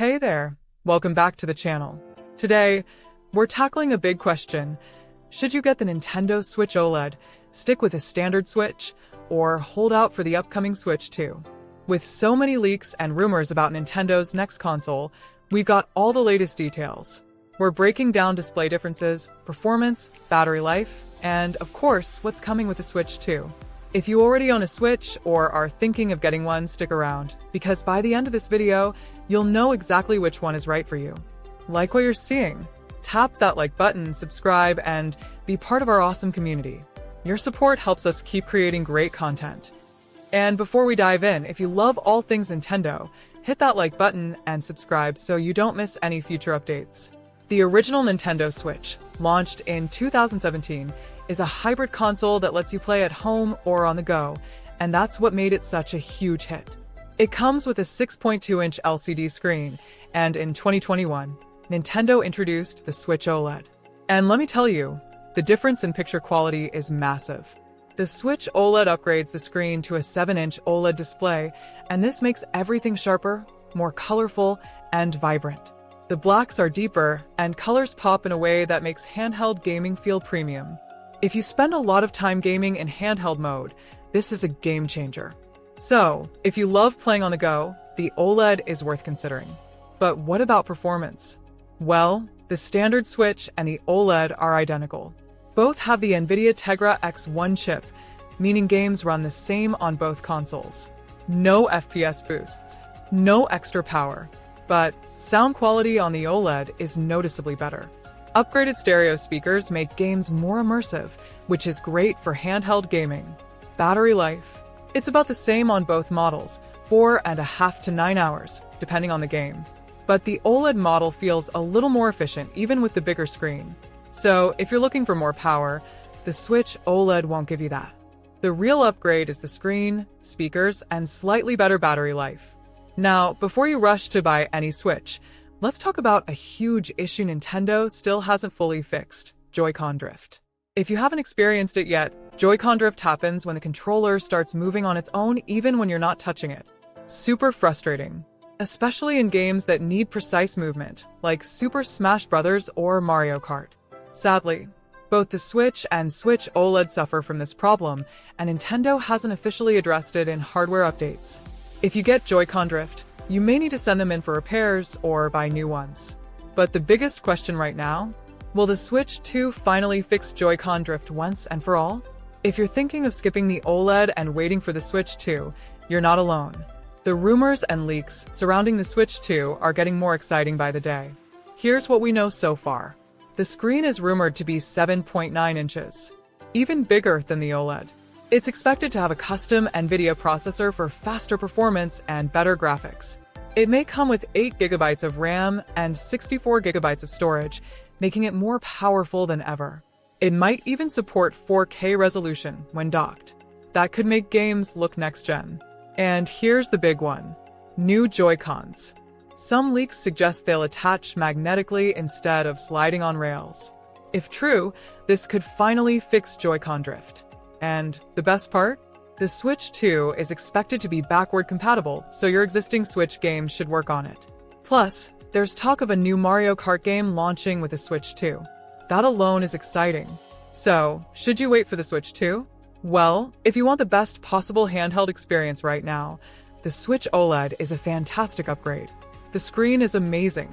Hey there, welcome back to the channel. Today, we're tackling a big question. Should you get the Nintendo Switch OLED, stick with a standard Switch, or hold out for the upcoming Switch 2? With so many leaks and rumors about Nintendo's next console, we've got all the latest details. We're breaking down display differences, performance, battery life, and of course, what's coming with the Switch 2. If you already own a Switch or are thinking of getting one, stick around, because by the end of this video, you'll know exactly which one is right for you. Like what you're seeing? Tap that like button, subscribe, and be part of our awesome community. Your support helps us keep creating great content. And before we dive in, if you love all things Nintendo, hit that like button and subscribe so you don't miss any future updates. The original Nintendo Switch, launched in 2017, is a hybrid console that lets you play at home or on the go, and that's what made it such a huge hit. It comes with a 6.2-inch LCD screen, and in 2021, Nintendo introduced the Switch OLED. And let me tell you, the difference in picture quality is massive. The Switch OLED upgrades the screen to a 7-inch OLED display, and this makes everything sharper, more colorful, and vibrant. The blacks are deeper, and colors pop in a way that makes handheld gaming feel premium. If you spend a lot of time gaming in handheld mode, this is a game changer. So, if you love playing on the go, the OLED is worth considering. But what about performance? Well, the standard Switch and the OLED are identical. Both have the NVIDIA Tegra X1 chip, meaning games run the same on both consoles. No FPS boosts, no extra power, but sound quality on the OLED is noticeably better. Upgraded stereo speakers make games more immersive, which is great for handheld gaming. Battery life. It's about the same on both models, 4.5 to 9 hours, depending on the game. But the OLED model feels a little more efficient even with the bigger screen. So if you're looking for more power, the Switch OLED won't give you that. The real upgrade is the screen, speakers, and slightly better battery life. Now, before you rush to buy any Switch, let's talk about a huge issue Nintendo still hasn't fully fixed: Joy-Con drift. If you haven't experienced it yet, Joy-Con drift happens when the controller starts moving on its own even when you're not touching it. Super frustrating, especially in games that need precise movement, like Super Smash Bros. Or Mario Kart. Sadly, both the Switch and Switch OLED suffer from this problem, and Nintendo hasn't officially addressed it in hardware updates. If you get Joy-Con drift, you may need to send them in for repairs or buy new ones. But the biggest question right now? Will the Switch 2 finally fix Joy-Con drift once and for all? If you're thinking of skipping the OLED and waiting for the Switch 2, you're not alone. The rumors and leaks surrounding the Switch 2 are getting more exciting by the day. Here's what we know so far. The screen is rumored to be 7.9 inches, even bigger than the OLED. It's expected to have a custom NVIDIA processor for faster performance and better graphics. It may come with 8 GB of RAM and 64 GB of storage, making it more powerful than ever. It might even support 4K resolution when docked. That could make games look next-gen. And here's the big one: new Joy-Cons. Some leaks suggest they'll attach magnetically instead of sliding on rails. If true, this could finally fix Joy-Con drift. And the best part? The Switch 2 is expected to be backward compatible, so your existing Switch games should work on it. Plus, there's talk of a new Mario Kart game launching with the Switch 2. That alone is exciting. So, should you wait for the Switch 2? Well, if you want the best possible handheld experience right now, the Switch OLED is a fantastic upgrade. The screen is amazing,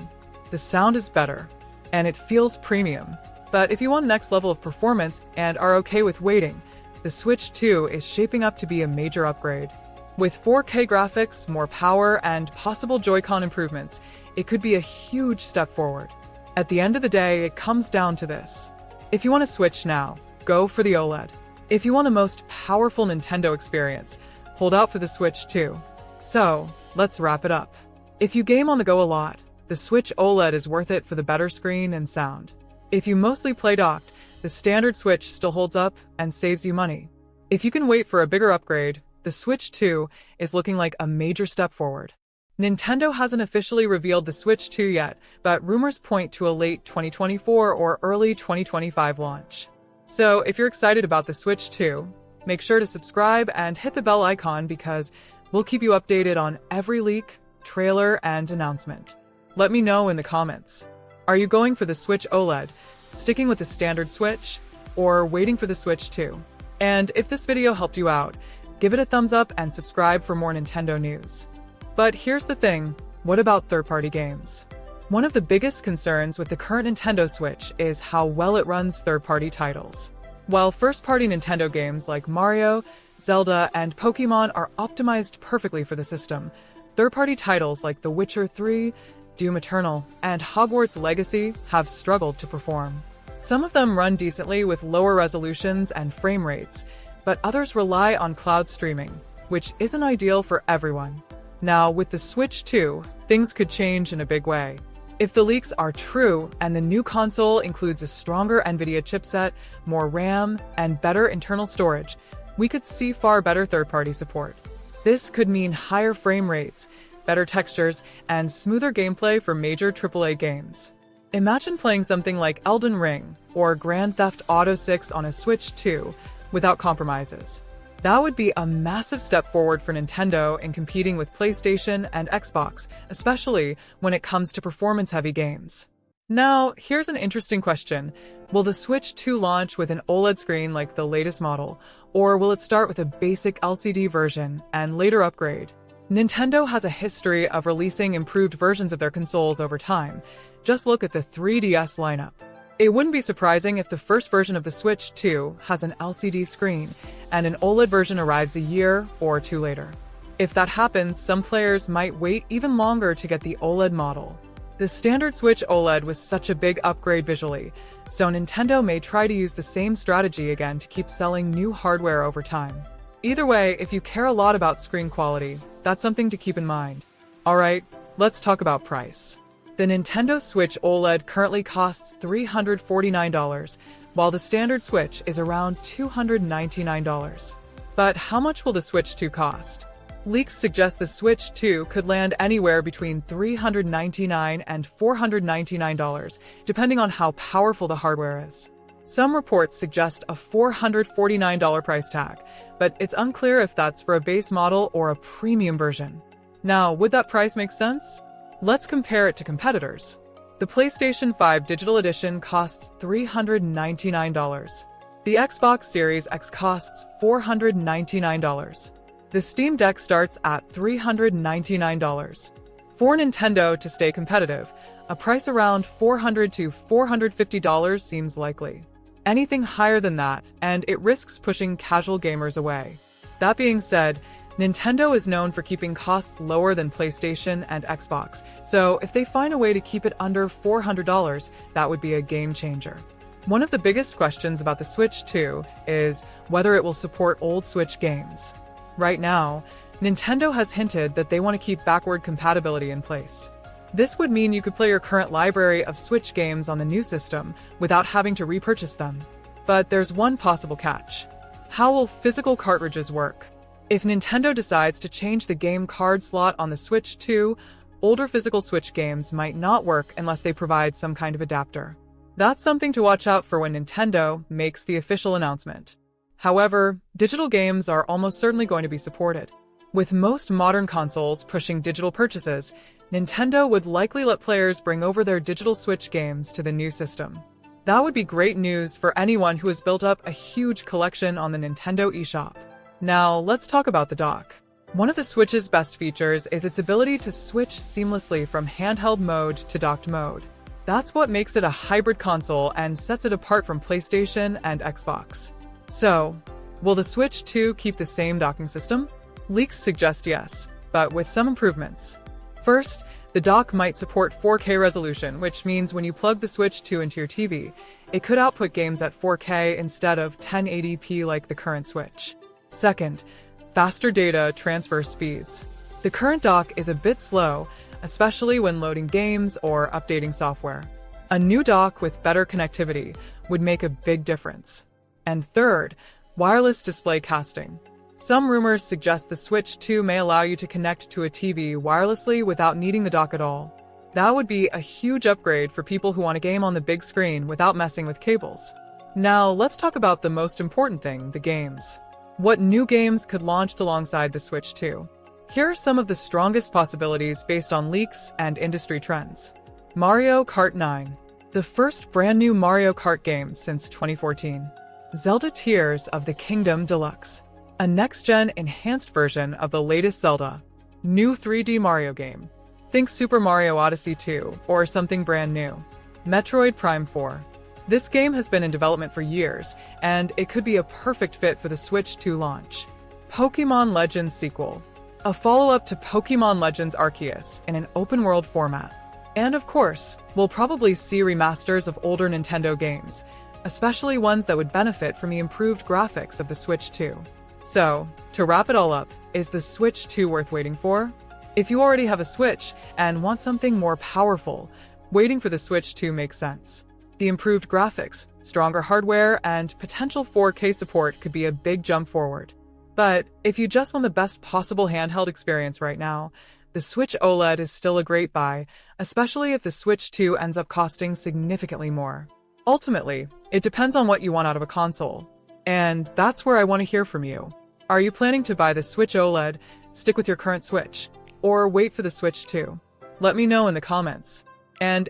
the sound is better, and it feels premium. But if you want next level of performance and are okay with waiting, the Switch 2 is shaping up to be a major upgrade. With 4K graphics, more power, and possible Joy-Con improvements, it could be a huge step forward. At the end of the day, it comes down to this. If you want to Switch now, go for the OLED. If you want the most powerful Nintendo experience, hold out for the Switch 2. So, let's wrap it up. If you game on the go a lot, the Switch OLED is worth it for the better screen and sound. If you mostly play docked, the standard Switch still holds up and saves you money. If you can wait for a bigger upgrade, the Switch 2 is looking like a major step forward. Nintendo hasn't officially revealed the Switch 2 yet, but rumors point to a late 2024 or early 2025 launch. So if you're excited about the Switch 2, make sure to subscribe and hit the bell icon because we'll keep you updated on every leak, trailer, and announcement. Let me know in the comments. Are you going for the Switch OLED, sticking with the standard Switch, or waiting for the Switch 2? And if this video helped you out, give it a thumbs up and subscribe for more Nintendo news. But here's the thing, what about third-party games? One of the biggest concerns with the current Nintendo Switch is how well it runs third-party titles. While first-party Nintendo games like Mario, Zelda, and Pokémon are optimized perfectly for the system, third-party titles like The Witcher 3, Doom Eternal, and Hogwarts Legacy have struggled to perform. Some of them run decently with lower resolutions and frame rates, but others rely on cloud streaming, which isn't ideal for everyone. Now, with the Switch 2, things could change in a big way. If the leaks are true and the new console includes a stronger NVIDIA chipset, more RAM, and better internal storage, we could see far better third-party support. This could mean higher frame rates, better textures, and smoother gameplay for major AAA games. Imagine playing something like Elden Ring or Grand Theft Auto 6 on a Switch 2 without compromises. That would be a massive step forward for Nintendo in competing with PlayStation and Xbox, especially when it comes to performance-heavy games. Now, here's an interesting question. Will the Switch 2 launch with an OLED screen like the latest model, or will it start with a basic LCD version and later upgrade? Nintendo has a history of releasing improved versions of their consoles over time. Just look at the 3DS lineup. It wouldn't be surprising if the first version of the Switch 2 has an LCD screen, and an OLED version arrives a year or two later. If that happens, some players might wait even longer to get the OLED model. The standard Switch OLED was such a big upgrade visually, so Nintendo may try to use the same strategy again to keep selling new hardware over time. Either way, if you care a lot about screen quality, that's something to keep in mind. Alright, let's talk about price. The Nintendo Switch OLED currently costs $349, while the standard Switch is around $299. But how much will the Switch 2 cost? Leaks suggest the Switch 2 could land anywhere between $399 and $499, depending on how powerful the hardware is. Some reports suggest a $449 price tag, but it's unclear if that's for a base model or a premium version. Now, would that price make sense? Let's compare it to competitors. The PlayStation 5 Digital Edition costs $399. The Xbox Series X costs $499. The Steam Deck starts at $399. For Nintendo to stay competitive, a price around $400 to $450 seems likely. Anything higher than that, and it risks pushing casual gamers away. That being said, Nintendo is known for keeping costs lower than PlayStation and Xbox, so if they find a way to keep it under $400, that would be a game changer. One of the biggest questions about the Switch 2 is whether it will support old Switch games. Right now, Nintendo has hinted that they want to keep backward compatibility in place. This would mean you could play your current library of Switch games on the new system without having to repurchase them. But there's one possible catch. How will physical cartridges work? If Nintendo decides to change the game card slot on the Switch 2, older physical Switch games might not work unless they provide some kind of adapter. That's something to watch out for when Nintendo makes the official announcement. However, digital games are almost certainly going to be supported. With most modern consoles pushing digital purchases, Nintendo would likely let players bring over their digital Switch games to the new system. That would be great news for anyone who has built up a huge collection on the Nintendo eShop. Now, let's talk about the dock. One of the Switch's best features is its ability to switch seamlessly from handheld mode to docked mode. That's what makes it a hybrid console and sets it apart from PlayStation and Xbox. So, will the Switch 2 keep the same docking system? Leaks suggest yes, but with some improvements. First, the dock might support 4K resolution, which means when you plug the Switch 2 into your TV, it could output games at 4K instead of 1080p like the current Switch. Second, faster data transfer speeds. The current dock is a bit slow, especially when loading games or updating software. A new dock with better connectivity would make a big difference. And third, wireless display casting. Some rumors suggest the Switch 2 may allow you to connect to a TV wirelessly without needing the dock at all. That would be a huge upgrade for people who want to game on the big screen without messing with cables. Now, let's talk about the most important thing, the games. What new games could launch alongside the Switch 2? Here are some of the strongest possibilities based on leaks and industry trends. Mario Kart 9, the first brand new Mario Kart game since 2014. Zelda Tears of the Kingdom Deluxe, a next-gen enhanced version of the latest Zelda. New 3D Mario game. Think Super Mario Odyssey 2 or something brand new. Metroid Prime 4. This game has been in development for years, and it could be a perfect fit for the Switch 2 launch. Pokémon Legends sequel, a follow-up to Pokémon Legends Arceus in an open-world format. And of course, we'll probably see remasters of older Nintendo games, especially ones that would benefit from the improved graphics of the Switch 2. So, to wrap it all up, is the Switch 2 worth waiting for? If you already have a Switch and want something more powerful, waiting for the Switch 2 makes sense. The improved graphics, stronger hardware, and potential 4K support could be a big jump forward. But if you just want the best possible handheld experience right now, the Switch OLED is still a great buy, especially if the Switch 2 ends up costing significantly more. Ultimately, it depends on what you want out of a console. And that's where I want to hear from you. Are you planning to buy the Switch OLED, stick with your current Switch, or wait for the Switch 2? Let me know in the comments. And